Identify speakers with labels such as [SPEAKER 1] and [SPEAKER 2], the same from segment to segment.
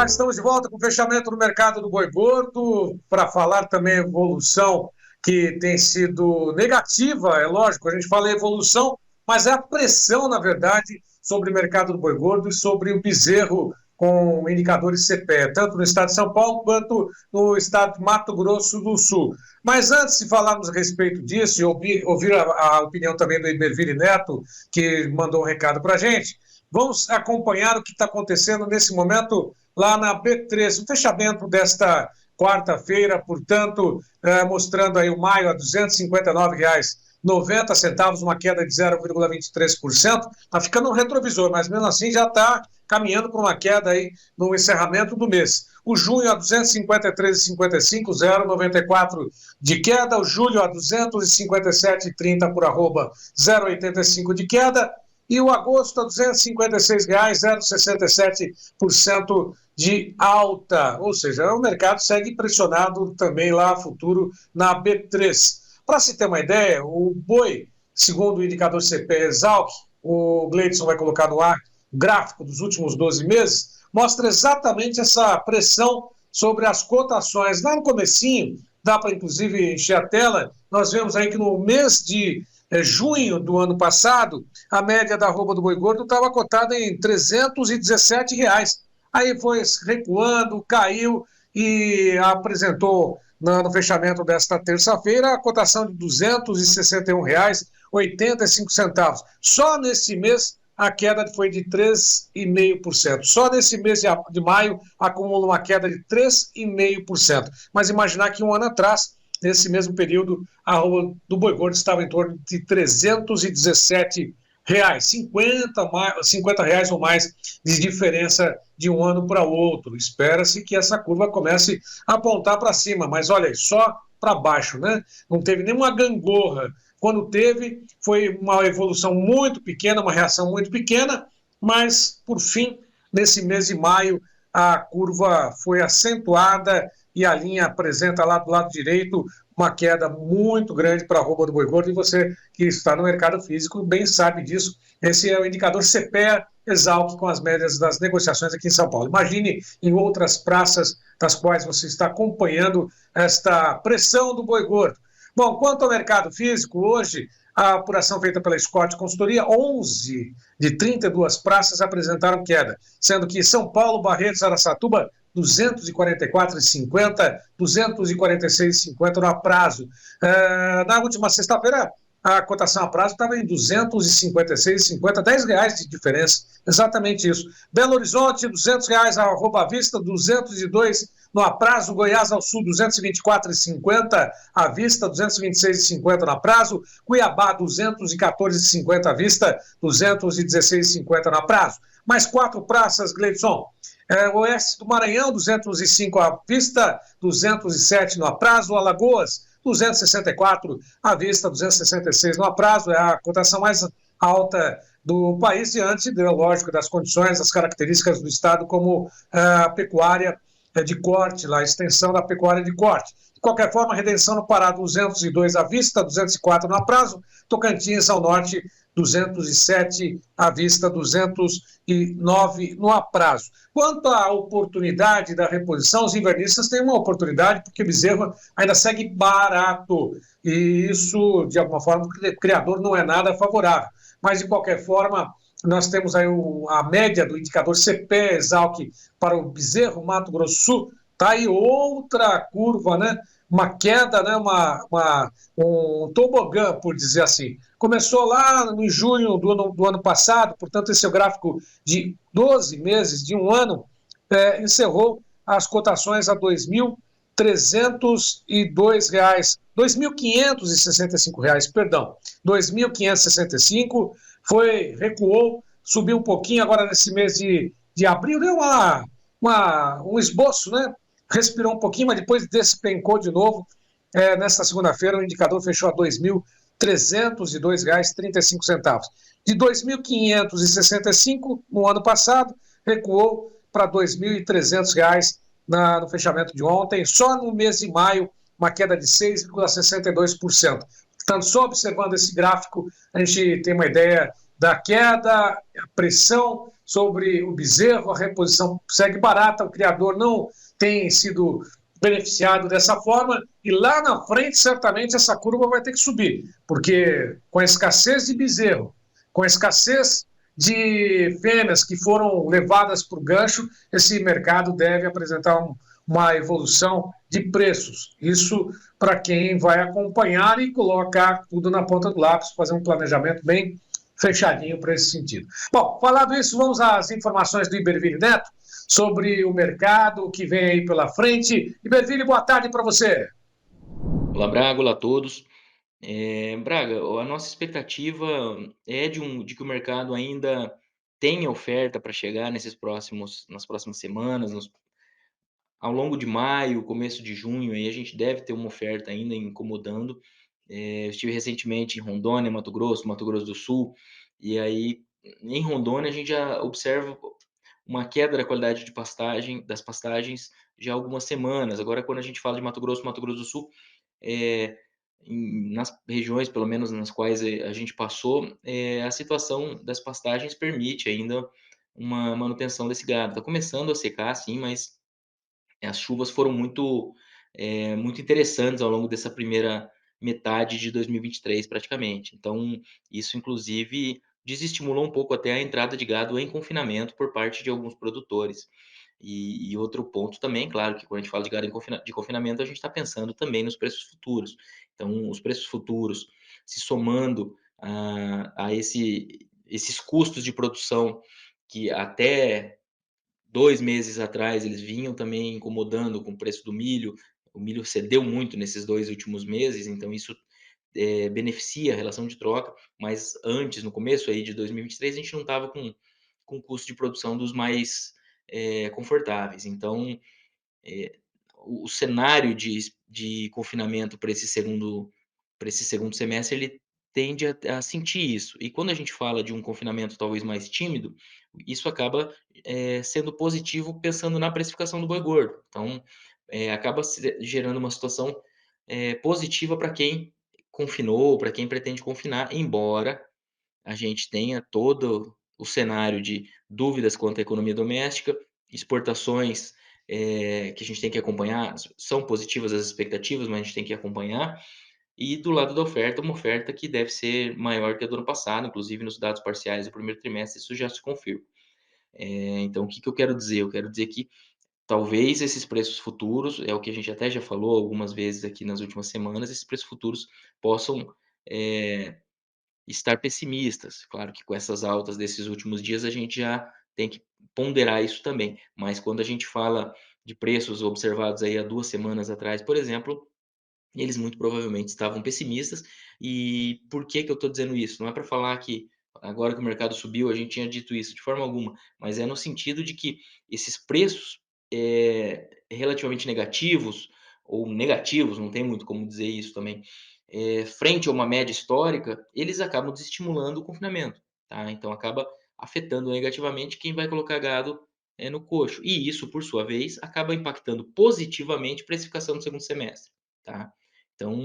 [SPEAKER 1] Estamos de volta com o fechamento do mercado do boi gordo, para falar também evolução que tem sido negativa, é lógico, a gente fala evolução, mas é a pressão, na verdade, sobre o mercado do boi gordo e sobre o bezerro com indicadores CPE, tanto no estado de São Paulo quanto no estado de Mato Grosso do Sul. Mas antes de falarmos a respeito disso e ouvir a opinião também do Iberville Neto, que mandou um recado para a gente, vamos acompanhar o que está acontecendo nesse momento lá na B3, o fechamento desta quarta-feira, portanto, mostrando aí o maio a R$ 259,90, uma queda de 0,23%. Está ficando um retrovisor, mas mesmo assim já está caminhando para uma queda aí no encerramento do mês. O junho a R$ 253,55, 0,94 de queda. O julho a R$ 257,30 por arroba, 0,85 de queda. E o agosto a R$ 256,00, 0,67% de alta. Ou seja, o mercado segue pressionado também lá futuro na B3. Para se ter uma ideia, o boi, segundo o indicador CPE Exalc, o Gleidson vai colocar no ar o gráfico dos últimos 12 meses, mostra exatamente essa pressão sobre as cotações. Lá no comecinho, dá para inclusive encher a tela, nós vemos aí que no mês de junho do ano passado, a média da arroba do boi gordo estava cotada em R$ 317. Aí foi recuando, caiu e apresentou no fechamento desta terça-feira a cotação de R$ 261,85. Só nesse mês a queda foi de 3,5%. Só nesse mês de maio acumula uma queda de 3,5%. Mas imaginar que um ano atrás, nesse mesmo período, a arroba do boi gordo estava em torno de R$ 317, R$ 50 reais ou mais de diferença de um ano para o outro. Espera-se que essa curva comece a apontar para cima, mas olha aí, só para baixo, né? Não teve nenhuma gangorra. Quando teve, foi uma evolução muito pequena, uma reação muito pequena, mas, por fim, nesse mês de maio, a curva foi acentuada e a linha apresenta lá do lado direito uma queda muito grande para a arroba do boi gordo, e você que está no mercado físico bem sabe disso. Esse é o indicador CPE Exalc com as médias das negociações aqui em São Paulo. Imagine em outras praças das quais você está acompanhando esta pressão do boi gordo. Bom, quanto ao mercado físico, hoje a apuração feita pela Scott Consultoria, 11 de 32 praças apresentaram queda, sendo que São Paulo, Barretos, Araçatuba, 244,50, 246,50 no aprazo. Na última sexta-feira, a cotação a prazo estava em 256,50, R$10 de diferença, exatamente isso. Belo Horizonte, R$200, a arroba à vista, 202 no aprazo. Goiás ao Sul, 224,50 à vista, 226,50 no aprazo. Cuiabá, 214,50 à vista, 216,50 no aprazo. Mais 4 praças, Gleidson. Oeste do Maranhão, 205 à vista, 207 no aprazo. Alagoas, 264 à vista, 266 no aprazo. É a cotação mais alta do país, diante, lógico, das condições, das características do estado, como a pecuária de corte, a extensão da pecuária de corte. De qualquer forma, redenção no Pará, 202 à vista, 204 no aprazo. Tocantins ao norte, 207 à vista, 209 no aprazo. Quanto à oportunidade da reposição, os invernistas têm uma oportunidade, porque o bezerro ainda segue barato, e isso, de alguma forma, o criador não é nada favorável. Mas, de qualquer forma, nós temos aí a média do indicador CPE Exalc para o bezerro Mato Grosso do Sul, está aí outra curva, né? Uma queda, né? Um tobogã, por dizer assim. Começou lá em junho do ano passado, portanto, esse é o gráfico de 12 meses, de um ano, encerrou as cotações a R$ 2.302, R$ 2.565, perdão, R$ 2.565, recuou, subiu um pouquinho, agora nesse mês de abril, deu um esboço, né? Respirou um pouquinho, mas depois despencou de novo. Nesta segunda-feira, o indicador fechou a R$ 2.302,35. De R$ 2.565 no ano passado, recuou para R$ 2.300 no fechamento de ontem. Só no mês de maio, uma queda de 6,62%. Portanto, só observando esse gráfico, a gente tem uma ideia da queda, a pressão sobre o bezerro, a reposição segue barata, o criador não tem sido beneficiado dessa forma, e lá na frente, certamente, essa curva vai ter que subir, porque com a escassez de bezerro, com a escassez de fêmeas que foram levadas para o gancho, esse mercado deve apresentar uma evolução de preços. Isso para quem vai acompanhar e colocar tudo na ponta do lápis, fazer um planejamento bem fechadinho para esse sentido. Bom, falado isso, vamos às informações do Iberville Neto sobre o mercado que vem aí pela frente. Iberville, boa tarde para você.
[SPEAKER 2] Olá, Braga, olá a todos. Braga, a nossa expectativa é de que o mercado ainda tenha oferta para chegar nas próximas semanas, ao longo de maio, começo de junho, aí a gente deve ter uma oferta ainda incomodando. Eu estive recentemente em Rondônia, Mato Grosso do Sul, e aí em Rondônia a gente já observa uma queda da qualidade de pastagem, das pastagens já há algumas semanas. Agora, quando a gente fala de Mato Grosso do Sul, eh, nas regiões, pelo menos nas quais a gente passou, a situação das pastagens permite ainda uma manutenção desse gado. Está começando a secar, sim, mas as chuvas foram muito interessantes ao longo dessa primeira metade de 2023, praticamente. Então, isso inclusive desestimulou um pouco até a entrada de gado em confinamento por parte de alguns produtores. E outro ponto também, claro, que quando a gente fala de gado de confinamento, a gente está pensando também nos preços futuros. Então, os preços futuros se somando a esses custos de produção que até 2 meses atrás eles vinham também incomodando com o preço do milho. O milho cedeu muito nesses 2 últimos meses, então isso, beneficia a relação de troca, mas antes, no começo aí de 2023, a gente não estava com custo de produção dos mais, confortáveis. Então, eh, o cenário de confinamento para esse segundo semestre, ele tende a sentir isso. E quando a gente fala de um confinamento talvez mais tímido, isso acaba, sendo positivo pensando na precificação do boi gordo. Então, acaba gerando uma situação, positiva para quem confinou, para quem pretende confinar, embora a gente tenha todo o cenário de dúvidas quanto à economia doméstica, exportações, que a gente tem que acompanhar, são positivas as expectativas, mas a gente tem que acompanhar, e do lado da oferta, uma oferta que deve ser maior que a do ano passado, inclusive nos dados parciais do primeiro trimestre, isso já se confirma. Então o que que eu quero dizer? Eu quero dizer que talvez esses preços futuros, é o que a gente até já falou algumas vezes aqui nas últimas semanas, esses preços futuros possam, eh, estar pessimistas. Claro que com essas altas desses últimos dias a gente já tem que ponderar isso também, mas quando a gente fala de preços observados aí há 2 semanas atrás, por exemplo, eles muito provavelmente estavam pessimistas. E por que que eu estou dizendo isso? Não é para falar que agora que o mercado subiu a gente tinha dito isso, de forma alguma, mas é no sentido de que esses preços, relativamente negativos ou negativos, não tem muito como dizer isso também, frente a uma média histórica, eles acabam desestimulando o confinamento, tá. Então acaba afetando negativamente quem vai colocar gado, no coxo. E isso, por sua vez, acaba impactando positivamente a precificação do segundo semestre, tá. Então,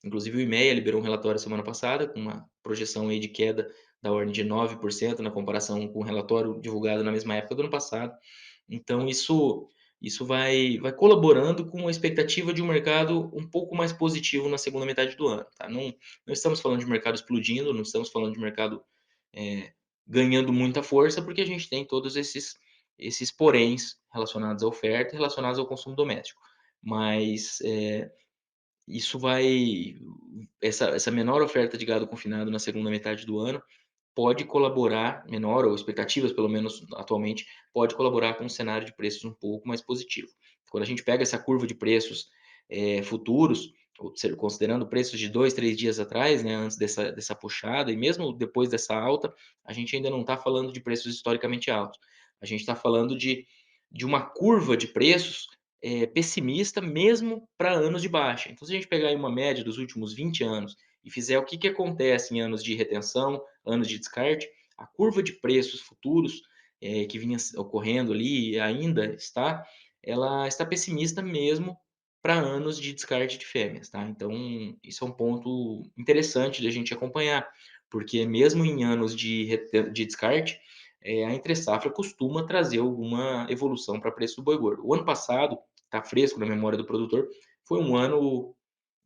[SPEAKER 2] inclusive o IMEA liberou um relatório semana passada com uma projeção aí de queda da ordem de 9% na comparação com o relatório divulgado na mesma época do ano passado. Então isso vai colaborando com a expectativa de um mercado um pouco mais positivo na segunda metade do ano, tá. Não estamos falando de mercado explodindo, não estamos falando de mercado, eh, ganhando muita força, porque a gente tem todos esses poréns relacionados à oferta e relacionados ao consumo doméstico. Mas, isso vai essa menor oferta de gado confinado na segunda metade do ano pode colaborar, menor ou expectativas pelo menos atualmente, pode colaborar com um cenário de preços um pouco mais positivo. Quando a gente pega essa curva de preços, futuros, considerando preços de 2, 3 dias atrás, né, antes dessa puxada e mesmo depois dessa alta, a gente ainda não está falando de preços historicamente altos. A gente está falando de uma curva de preços, pessimista mesmo para anos de baixa. Então se a gente pegar aí uma média dos últimos 20 anos e fizer o que que acontece em anos de retenção, anos de descarte, a curva de preços futuros, que vinha ocorrendo ali e ainda está, ela está pessimista mesmo para anos de descarte de fêmeas, tá. Então isso é um ponto interessante de a gente acompanhar, porque mesmo em anos de descarte, a entre-safra costuma trazer alguma evolução para preço do boi gordo. O ano passado, está fresco na memória do produtor, foi um ano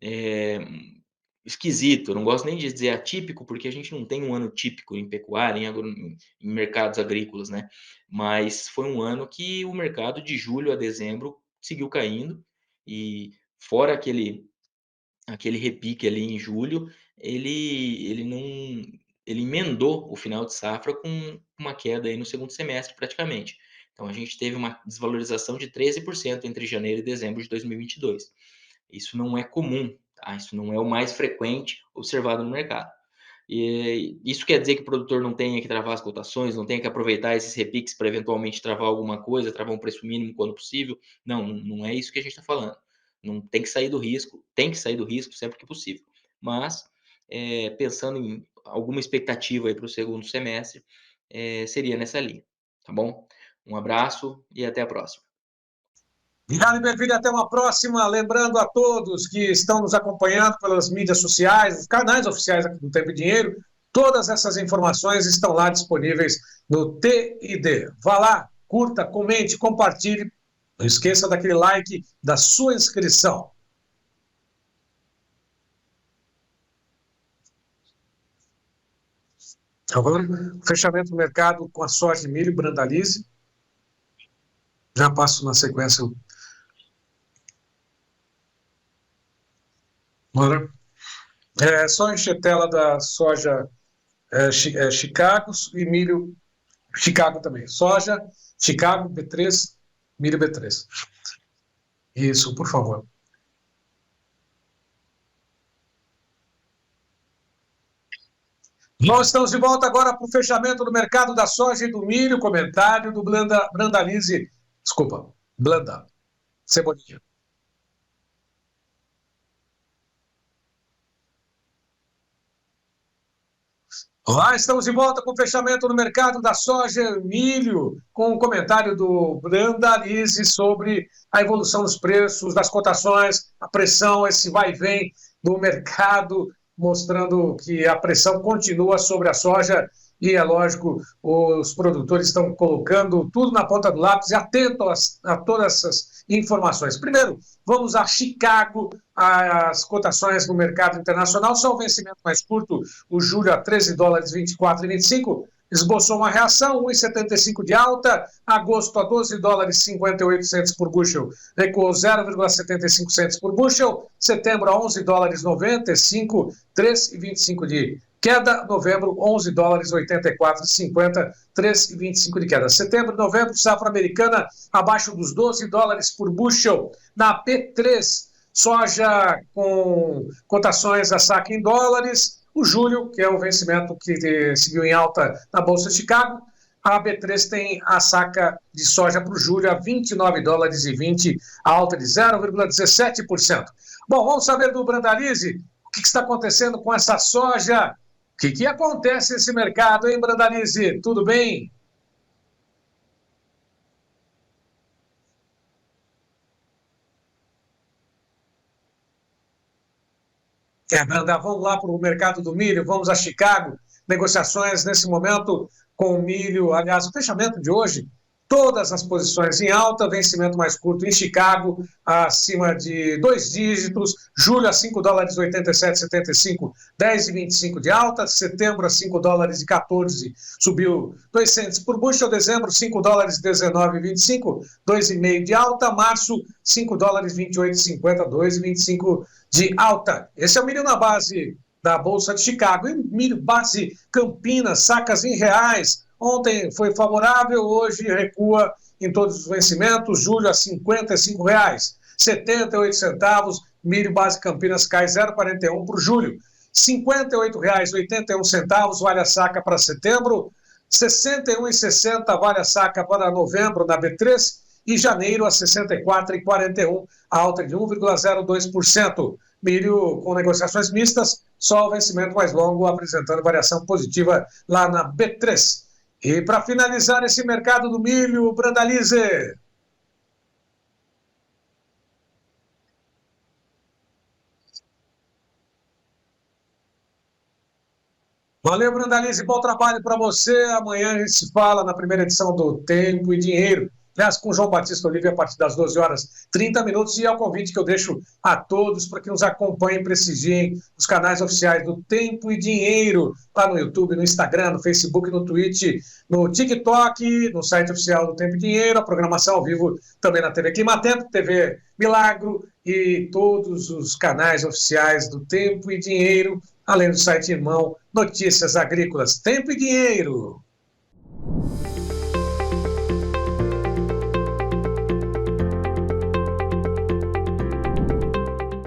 [SPEAKER 2] é, esquisito, eu não gosto nem de dizer atípico, porque a gente não tem um ano típico em pecuária, em mercados agrícolas, né? Mas foi um ano que o mercado de julho a dezembro seguiu caindo, e fora aquele repique ali em julho, ele não ele emendou o final de safra com uma queda aí no segundo semestre praticamente. Então a gente teve uma desvalorização de 13% entre janeiro e dezembro de 2022. Isso não é comum, tá? Isso não é o mais frequente observado no mercado. E isso quer dizer que o produtor não tenha que travar as cotações, não tenha que aproveitar esses repiques para eventualmente travar alguma coisa, travar um preço mínimo quando possível. Não, não é isso que a gente está falando. Não tem que sair do risco, tem que sair do risco sempre que possível. Mas, pensando em alguma expectativa aí para o segundo semestre, seria nessa linha, tá bom? Um abraço e até a próxima.
[SPEAKER 1] Obrigado, Iberville. Até uma próxima. Lembrando a todos que estão nos acompanhando pelas mídias sociais, os canais oficiais aqui do Tempo e Dinheiro, todas essas informações estão lá disponíveis no TID. Vá lá, curta, comente, compartilhe. Não esqueça daquele like, da sua inscrição. Agora, fechamento do mercado com a soja de milho, Brandalize. Já passo na sequência. Agora, só enxetela da soja Chicago e milho Chicago também. Soja, Chicago, B3, milho B3. Isso, por favor. Nós estamos de volta agora para o fechamento do mercado da soja e do milho. Comentário do Brandalize. Desculpa, Blanda. Cebolinha. Lá estamos de volta com o fechamento no mercado da soja e milho, com o comentário do Brandalize sobre a evolução dos preços, das cotações, a pressão, esse vai e vem do mercado, mostrando que a pressão continua sobre a soja e, é lógico, os produtores estão colocando tudo na ponta do lápis e atentos a todas essas informações. Primeiro, vamos a Chicago, as cotações no mercado internacional, só o vencimento mais curto, o julho a 13 dólares 24,25, esboçou uma reação, 1,75 de alta, agosto a 12 dólares 58 centos por bushel, recuou 0,75 centos por bushel, setembro a 11 dólares 95, 3,25 de queda, novembro 11 dólares 84,50, 3,25 de queda. Setembro e novembro, safra americana abaixo dos 12 dólares por bushel. Na P3, soja com cotações a saca em dólares. O julho, que é o vencimento que seguiu em alta na Bolsa de Chicago, a B3 tem a saca de soja para o julho a 29 dólares e 20, alta de 0,17%. Bom, vamos saber do Brandalize o que está acontecendo com essa soja. O que acontece nesse mercado, hein, Brandalize? Tudo bem? Branda, vamos lá para o mercado do milho, vamos a Chicago. Negociações nesse momento com o milho. Aliás, o fechamento de hoje, todas as posições em alta, vencimento mais curto em Chicago, acima de 2 dígitos, julho a 5 dólares 87,75, 10,25 de alta, setembro a 5 dólares e 14, subiu 2 centos por bushel, dezembro 5 dólares 19,25, 2,5 de alta, março 5 dólares 28,50, 2,25 de alta. Esse é o milho na base da Bolsa de Chicago. E milho base Campinas, sacas em reais. Ontem foi favorável, hoje recua em todos os vencimentos. Julho a R$ 55,00, 78 centavos. Milho base Campinas cai 0,41 para o julho. R$ 58,81 vale a saca para setembro. R$ 61,60 vale a saca para novembro na B3. E janeiro a 64,41, alta de 1,02%. Milho com negociações mistas, só o vencimento mais longo apresentando variação positiva lá na B3. E para finalizar esse mercado do milho, Brandalize. Valeu, Brandalize, bom trabalho para você. Amanhã a gente se fala na primeira edição do Tempo e Dinheiro. Aliás, com o João Batista Oliveira, a partir das 12 horas, 30 minutos. E é o convite que eu deixo a todos para que nos acompanhem, prestigiem os canais oficiais do Tempo e Dinheiro, lá no YouTube, no Instagram, no Facebook, no Twitch, no TikTok, no site oficial do Tempo e Dinheiro, a programação ao vivo também na TV Climatempo, TV Milagro e todos os canais oficiais do Tempo e Dinheiro, além do site irmão Notícias Agrícolas. Tempo e Dinheiro.